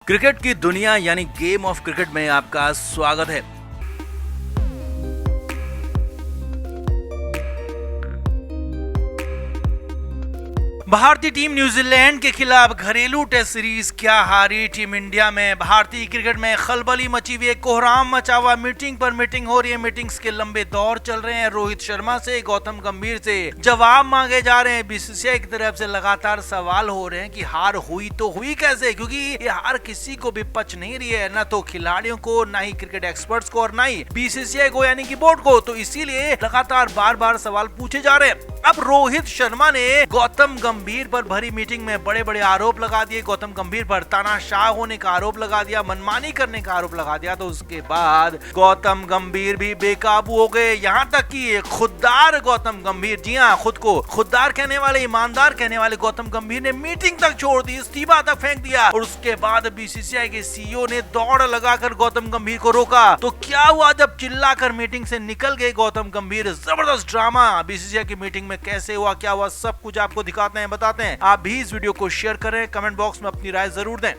Cricket की दुनिया यानी गेम ऑफ क्रिकेट में आपका स्वागत है। भारतीय टीम न्यूजीलैंड के खिलाफ घरेलू टेस्ट सीरीज क्या हारी। टीम इंडिया में भारतीय क्रिकेट में खलबली मची हुई है, कोहराम मचा हुआ, मीटिंग पर मीटिंग हो रही है, मीटिंग्स के लंबे दौर चल रहे हैं। रोहित शर्मा से गौतम गंभीर से जवाब मांगे जा रहे हैं। बीसीसीआई की तरफ से लगातार सवाल हो रहे हैं कि हार हुई तो हुई कैसे, क्योंकि ये हार किसी को भी पच नहीं रही है, ना तो खिलाड़ियों को, ना ही क्रिकेट एक्सपर्ट्स को और ना ही बीसीसीआई को यानी कि बोर्ड को। तो इसीलिए लगातार बार बार सवाल पूछे जा रहे हैं। अब रोहित शर्मा ने गौतम गंभीर पर भरी मीटिंग में बड़े बड़े आरोप लगा दिए। गौतम गंभीर पर तानाशाह होने का आरोप लगा दिया, मनमानी करने का आरोप लगा दिया। तो उसके बाद गौतम गंभीर भी बेकाबू हो गए, यहाँ तक कि खुददार गौतम गंभीर, जी हाँ, खुद को खुददार कहने वाले, ईमानदार कहने वाले गौतम गंभीर ने मीटिंग तक छोड़ दी, इस्तीफा तक फेंक दिया। और उसके बाद बीसीसीआई के सीईओ ने दौड़ लगाकर गौतम गंभीर को रोका। तो क्या हुआ जब चिल्लाकर मीटिंग से निकल गए गौतम गंभीर? जबरदस्त ड्रामा बीसीसीआई की मीटिंग में कैसे हुआ, क्या हुआ, सब कुछ आपको दिखाते हैं, बताते हैं। आप भी इस वीडियो को शेयर करें, कमेंट बॉक्स में अपनी राय जरूर दें।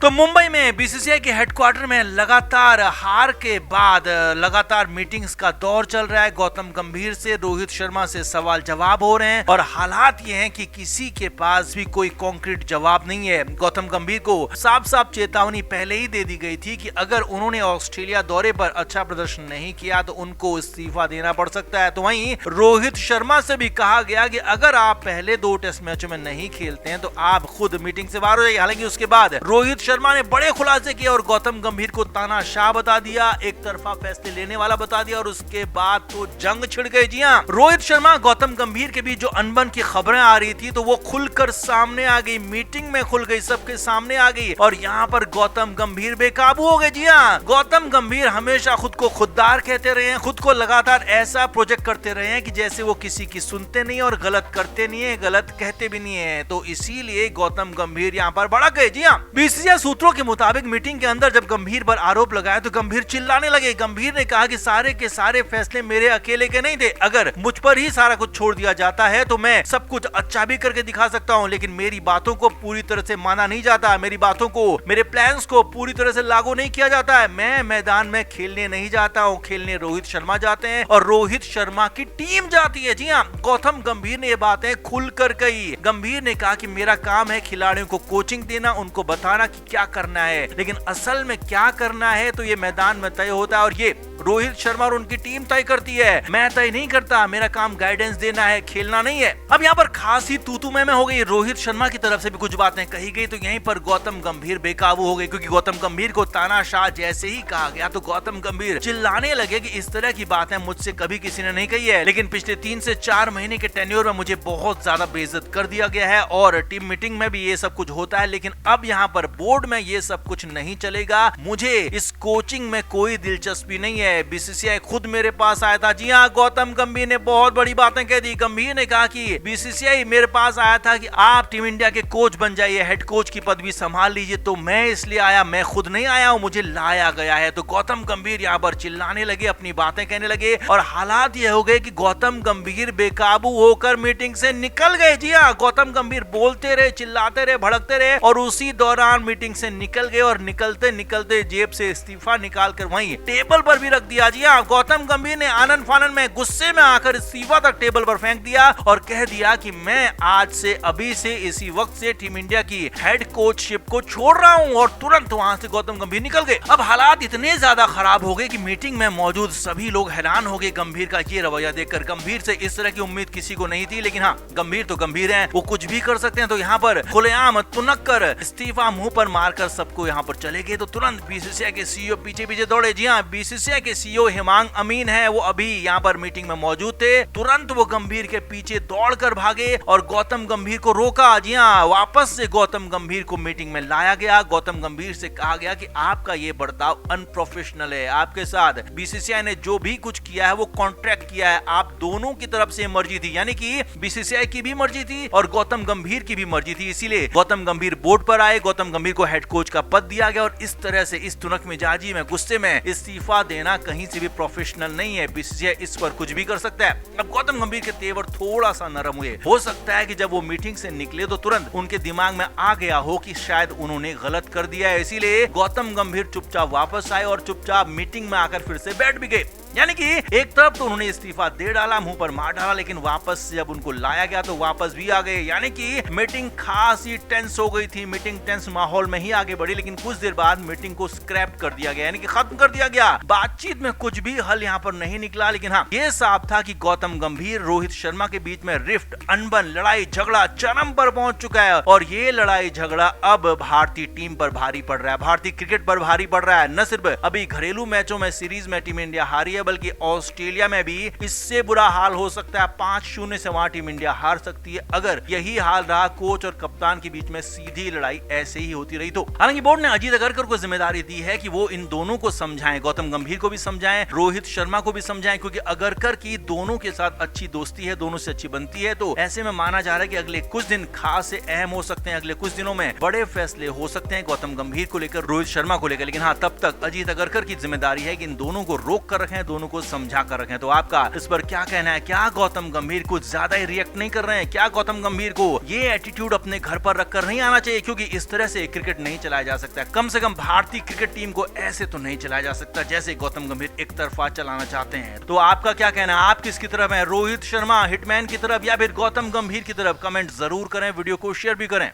तो मुंबई में बीसीसीआई के हेडक्वार्टर में लगातार हार के बाद लगातार मीटिंग्स का दौर चल रहा है। गौतम गंभीर से, रोहित शर्मा से सवाल जवाब हो रहे हैं और हालात ये हैं कि किसी के पास भी कोई कॉन्क्रीट जवाब नहीं है। गौतम गंभीर को साफ साफ चेतावनी पहले ही दे दी गई थी कि अगर उन्होंने ऑस्ट्रेलिया दौरे पर अच्छा प्रदर्शन नहीं किया तो उनको इस्तीफा देना पड़ सकता है। तो वहीं रोहित शर्मा से भी कहा गया कि अगर आप पहले 2 टेस्ट मैचों में नहीं खेलते हैं तो आप खुद मीटिंग से बाहर हो जाइए। हालांकि उसके बाद रोहित शर्मा ने बड़े खुलासे किए और गौतम गंभीर को तानाशाह बता दिया, एक तरफा फैसले लेने वाला बता दिया और उसके बाद तो जंग छिड़ गई। जी हां, रोहित शर्मा गौतम गंभीर के बीच जो अनबन की खबरें आ रही थी तो वो खुलकर सामने आ गई, मीटिंग में खुल गई, सबके सामने आ गई और यहाँ पर गौतम गंभीर बेकाबू हो गए। जी हां, गौतम गंभीर हमेशा खुद को खुददार कहते रहे हैं, खुद को लगातार ऐसा प्रोजेक्ट करते रहे हैं कि जैसे वो किसी की सुनते नहीं और गलत करते नहीं है, गलत कहते भी नहीं है। तो इसीलिए गौतम गंभीर यहाँ पर भड़क गए। जी हां, बीसीसीआई सूत्रों के मुताबिक मीटिंग के अंदर जब गंभीर पर आरोप लगाया तो गंभीर चिल्लाने लगे। गंभीर ने कहा कि सारे के सारे फैसले मेरे अकेले के नहीं थे, अगर मुझ पर ही सारा कुछ छोड़ दिया जाता है तो मैं सब कुछ अच्छा भी करके दिखा सकता हूं, लेकिन मेरी बातों को पूरी तरह से माना नहीं जाता, मेरी बातों को, मेरे प्लान्स को पूरी तरह से लागू नहीं किया जाता है। मैं मैदान में खेलने नहीं जाता हूं, खेलने रोहित शर्मा जाते हैं और रोहित शर्मा की टीम जाती है। जी हाँ, गौतम गंभीर ने ये बातें खुलकर कही। गंभीर ने कहा कि मेरा काम है खिलाड़ियों को कोचिंग देना, उनको बताना कि क्या करना है, लेकिन असल में क्या करना है तो ये मैदान में तय होता है और ये रोहित शर्मा और उनकी टीम तय करती है, मैं तय नहीं करता। मेरा काम गाइडेंस देना है, खेलना नहीं है। अब यहाँ पर खास ही तू में हो गई, रोहित शर्मा की तरफ से भी कुछ बातें कही गई तो यहीं पर गौतम गंभीर बेकाबू हो गए, क्योंकि गौतम गंभीर को तानाशाह जैसे ही कहा गया तो गौतम गंभीर चिल्लाने लगे कि इस तरह की बातें मुझसे कभी किसी ने नहीं कही है, लेकिन पिछले 3 से 4 महीने के टेन्योर में मुझे बहुत ज्यादा बेइज्जत कर दिया गया है और टीम मीटिंग में भी ये सब कुछ होता है, लेकिन अब यहाँ पर बोर्ड में ये सब कुछ नहीं चलेगा। मुझे इस कोचिंग में कोई दिलचस्पी नहीं है। बीसीसीआई खुद मेरे पास आया था। जी हाँ, गौतम गंभीर ने बहुत बड़ी बातें कह दी। गंभीर ने कहा कि बीसीसीआई मेरे पास आया था कि आप टीम इंडिया के कोच बन जाइए, हेड कोच की पदवी संभाल लीजिए, तो मैं इसलिए आया, मैं खुद नहीं आया हूं, मुझे लाया गया है। तो गौतम गंभीर यहाँ पर चिल्लाने लगे, अपनी बातें कहने लगे और हालात ये हो गए कि गौतम गंभीर बेकाबू होकर मीटिंग से निकल गए। जी हाँ, गौतम गंभीर बोलते रहे, चिल्लाते रहे, भड़कते रहे और उसी दौरान मीटिंग से निकल गए और निकलते निकलते जेब से इस्तीफा निकालकर वहीं टेबल पर भी रख दिया। जी हाँ, गौतम गंभीर ने आनन फानन में गुस्से में आकर इस्तीफा तक टेबल पर फेंक दिया और कह दिया कि मैं आज से, अभी से, इसी वक्त से टीम इंडिया की हेड कोचशिप को छोड़ रहा हूं और तुरंत वहां से गौतम गंभीर निकल गए। अब हालात इतने ज्यादा खराब हो गए कि मीटिंग में मौजूद सभी लोग हैरान हो गए गंभीर का ये रवैया देखकर। गंभीर से इस तरह की उम्मीद किसी को नहीं थी, लेकिन हाँ, गंभीर तो गंभीर हैं, वो कुछ भी कर सकते हैं। तो यहाँ पर खुलेआम तुनक कर इस्तीफा मुंह पर मारकर सबको यहाँ पर चले गए। तो तुरंत बीसीसीआई के सीईओ पीछे पीछे दौड़े। जी हाँ, बीसीसीआई के सीईओ हिमांग अमीन है, वो अभी यहाँ पर मीटिंग में मौजूद थे। तुरंत वो गंभीर के पीछे दौड़कर भागे और गौतम गंभीर को रोका। जी हाँ, वापस से गौतम गंभीर को मीटिंग में लाया गया। गौतम गंभीर से कहा गया कि आपका ये बर्ताव अनप्रोफेशनल है, आपके साथ बीसीसीआई ने जो भी कुछ किया है वो कॉन्ट्रैक्ट किया है, आप दोनों की तरफ से मर्जी थी, यानी कि बीसीसीआई की भी मर्जी थी और गौतम गंभीर की भी मर्जी थी। इसीलिए गौतम गंभीर बोर्ड पर आए, गौतम गंभीर को हेड कोच का पद दिया गया और इस तरह से इस तुनक मिजाजी में, गुस्से में इस्तीफा देना यहाँ कहीं से भी प्रोफेशनल नहीं है, बीसीसीआई इस पर कुछ भी कर सकता है। अब गौतम गंभीर के तेवर थोड़ा सा नरम हुए, हो सकता है कि जब वो मीटिंग से निकले तो तुरंत उनके दिमाग में आ गया हो कि शायद उन्होंने गलत कर दिया है, इसीलिए गौतम गंभीर चुपचाप वापस आए और चुपचाप मीटिंग में आकर फिर से बैठ भी गए। यानी कि एक तरफ तो उन्होंने इस्तीफा दे डाला, मुंह पर मार डाला, लेकिन वापस से जब उनको लाया गया तो वापस भी आ गए। यानी कि मीटिंग खासी टेंस हो गई थी, मीटिंग टेंस माहौल में ही आगे बढ़ी, लेकिन कुछ देर बाद मीटिंग को स्क्रैप कर दिया गया, यानी कि खत्म कर दिया गया। बातचीत में कुछ भी हल यहाँ पर नहीं निकला, लेकिन हाँ ये साफ था कि गौतम गंभीर रोहित शर्मा के बीच में रिफ्ट, अनबन, लड़ाई झगड़ा चरम पर पहुंच चुका है और ये लड़ाई झगड़ा अब भारतीय टीम पर भारी पड़ रहा है, भारतीय क्रिकेट पर भारी पड़ रहा है। न सिर्फ अभी घरेलू मैचों में सीरीज में टीम इंडिया हारी है, बल्कि ऑस्ट्रेलिया में भी इससे बुरा हाल हो सकता है। 5-0 से वहां टीम इंडिया हार सकती है अगर यही हाल रहा, कोच और कप्तान के बीच में सीधी लड़ाई ऐसे ही होती रही तो। हालांकि बोर्ड ने अजीत अगरकर को जिम्मेदारी दी है कि वो इन दोनों को समझाएं, गौतम गंभीर को भी समझाएं, रोहित शर्मा को भी समझाएं, क्योंकि अगरकर की दोनों के साथ अच्छी दोस्ती है, दोनों से अच्छी बनती है। तो ऐसे में माना जा रहा है कि अगले कुछ दिन खास से अहम हो सकते हैं, अगले कुछ दिनों में बड़े फैसले हो सकते हैं गौतम गंभीर को लेकर, रोहित शर्मा को लेकर। लेकिन हाँ तब तक अजीत अगरकर की जिम्मेदारी है कि इन दोनों को रोक कर रखें, दोनों को समझा कर रखें। तो आपका इस पर क्या कहना है? क्या गौतम गंभीर कुछ ज्यादा ही रिएक्ट नहीं कर रहे हैं? क्या गौतम गंभीर को ये एटीट्यूड अपने घर पर रखकर नहीं आना चाहिए? क्योंकि इस तरह से क्रिकेट नहीं चलाया जा सकता, कम से कम भारतीय क्रिकेट टीम को ऐसे तो नहीं चलाया जा सकता जैसे गौतम गंभीर एक तरफा चलाना चाहते हैं। तो आपका क्या कहना है? आप किसकी तरफ हैं? रोहित शर्मा हिटमैन की तरफ या फिर गौतम गंभीर की तरफ? कमेंट जरूर करें, वीडियो को शेयर भी करें।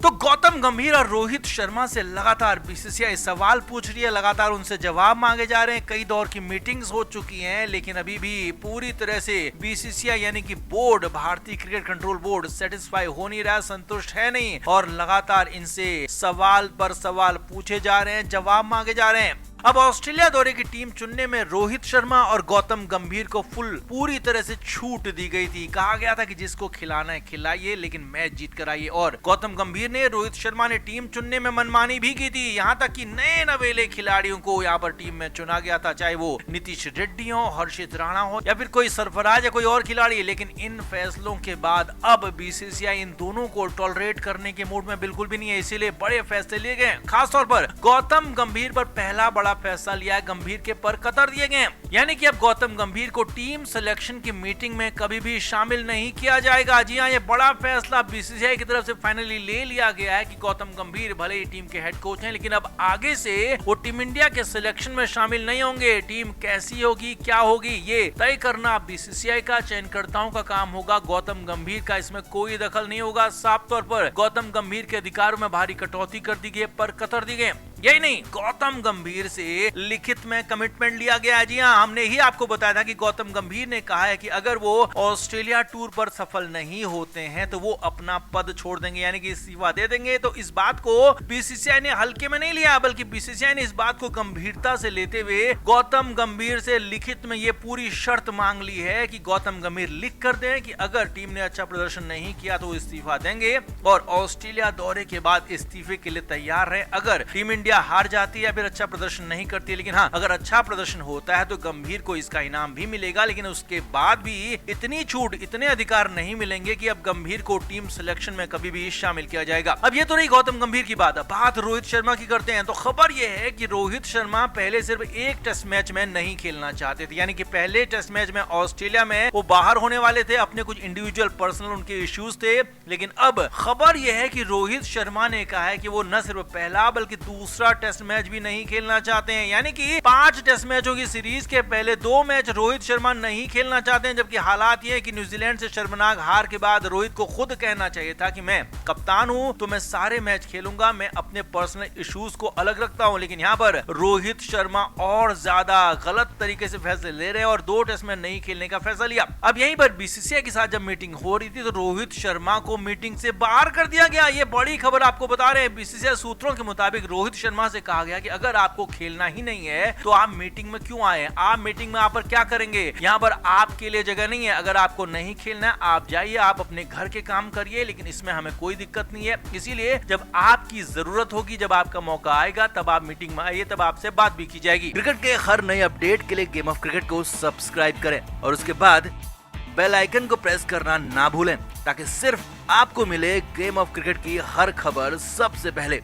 तो गौतम गंभीर और रोहित शर्मा से लगातार बीसीसीआई सवाल पूछ रही है, लगातार उनसे जवाब मांगे जा रहे हैं, कई दौर की मीटिंग्स हो चुकी हैं, लेकिन अभी भी पूरी तरह से बीसीसीआई यानी कि बोर्ड, भारतीय क्रिकेट कंट्रोल बोर्ड सेटिस्फाई हो नहीं रहा, संतुष्ट है नहीं और लगातार इनसे सवाल पर सवाल पूछे जा रहे हैं, जवाब मांगे जा रहे हैं। अब ऑस्ट्रेलिया दौरे की टीम चुनने में रोहित शर्मा और गौतम गंभीर को पूरी तरह से छूट दी गई थी। कहा गया था कि जिसको खिलाना है खिलाइए, लेकिन मैच जीत कर आइए। और गौतम गंभीर ने, रोहित शर्मा ने टीम चुनने में मनमानी भी की थी, यहाँ तक कि नए नवेले खिलाड़ियों को यहाँ पर टीम में चुना गया था, चाहे वो नीतीश रेड्डी हो, हर्षित राणा हो या फिर कोई सरफराज या कोई और खिलाड़ी। लेकिन इन फैसलों के बाद अब बीसीसीआई इन दोनों को टॉलरेट करने के मूड में बिल्कुल भी नहीं है, इसीलिए बड़े फैसले लिए गए। खासतौर पर गौतम गंभीर पर पहला बड़ा फैसला लिया है, गंभीर के पर कतर दिए गए, यानी कि अब गौतम गंभीर को टीम सिलेक्शन की मीटिंग में कभी भी शामिल नहीं किया जाएगा। जी हां, ये बड़ा फैसला बीसीसीआई की तरफ से फाइनली ले लिया गया है कि गौतम गंभीर भले ही टीम के हेड कोच हैं, लेकिन अब आगे से वो टीम इंडिया के सिलेक्शन में शामिल नहीं होंगे। टीम कैसी होगी, क्या होगी, ये तय करना बीसीसीआई का, चयनकर्ताओं का काम होगा। गौतम गंभीर का इसमें कोई दखल नहीं होगा। साफ तौर पर गौतम गंभीर के अधिकारों में भारी कटौती कर दी गई, पर कतर दी गए। यही नहीं, गौतम गंभीर से लिखित में कमिटमेंट लिया गया है। जी हाँ, हमने ही आपको बताया था कि गौतम गंभीर ने कहा है कि अगर वो ऑस्ट्रेलिया टूर पर सफल नहीं होते हैं तो वो अपना पद छोड़ देंगे, यानी कि इस्तीफा दे देंगे। तो इस बात को बीसीसीआई ने हल्के में नहीं लिया, बल्कि बीसीसीआई ने इस बात को गंभीरता से लेते हुए गौतम गंभीर से लिखित में ये पूरी शर्त मांग ली है कि गौतम गंभीर लिख कर दें कि अगर टीम ने अच्छा प्रदर्शन नहीं किया तो इस्तीफा देंगे और ऑस्ट्रेलिया दौरे के बाद इस्तीफे के लिए तैयार है। अगर टीम इंडिया हार जाती है या फिर अच्छा प्रदर्शन नहीं करती है, लेकिन हाँ अगर अच्छा प्रदर्शन होता है तो गंभीर को इसका इनाम भी मिलेगा, लेकिन उसके बाद भी इतनी छूट, इतने अधिकार नहीं मिलेंगे कि अब गंभीर को टीम सिलेक्शन में कभी भी शामिल किया जाएगा। अब ये तो रही गौतम गंभीर की बात रोहित शर्मा की करते हैं। तो खबर ये है कि रोहित शर्मा पहले सिर्फ एक टेस्ट मैच में नहीं खेलना चाहते थे, यानी कि पहले टेस्ट मैच में ऑस्ट्रेलिया में वो बाहर होने वाले थे, अपने कुछ इंडिविजुअल पर्सनल उनके इश्यूज थे। लेकिन अब खबर यह है कि रोहित शर्मा ने कहा है कि वो न सिर्फ पहला बल्कि दूसरा टेस्ट मैच भी नहीं खेलना चाहते हैं, यानी कि 5 टेस्ट मैचों की सीरीज के पहले 2 मैच रोहित शर्मा नहीं खेलना चाहते हैं। जबकि हालात ये है कि न्यूजीलैंड से शर्मनाक हार के बाद रोहित को खुद कहना चाहिए था कि मैं कप्तान हूं तो मैं सारे मैच खेलूंगा, मैं अपने पर्सनल इश्यूज को अलग रखता हूं। लेकिन यहाँ पर रोहित शर्मा और ज्यादा गलत तरीके से फैसले ले रहे हैं और 2 टेस्ट में नहीं खेलने का फैसला लिया। अब यहीं पर बीसीसीआई के साथ जब मीटिंग हो रही थी तो रोहित शर्मा को मीटिंग से बाहर कर दिया गया। ये बड़ी खबर आपको बता रहे हैं। बीसीसीआई सूत्रों के मुताबिक रोहित शर्मा से कहा गया कि अगर आपको खेलना ही नहीं है तो आप मीटिंग में क्यों आए, आप मीटिंग में पर क्या करेंगे, यहाँ पर आपके लिए जगह नहीं है। अगर आपको नहीं खेलना है आप जाइए, आप अपने घर के काम करिए, लेकिन इसमें हमें कोई दिक्कत नहीं है। इसीलिए जब आपकी जरूरत होगी, जब आपका मौका आएगा तब आप मीटिंग में आइए, तब आपसे बात भी की जाएगी। क्रिकेट के हर नए अपडेट के लिए गेम ऑफ क्रिकेट को सब्सक्राइब करें और उसके बाद बेल आइकन को प्रेस करना ना भूलें, ताकि सिर्फ आपको मिले गेम ऑफ क्रिकेट की हर खबर सबसे पहले।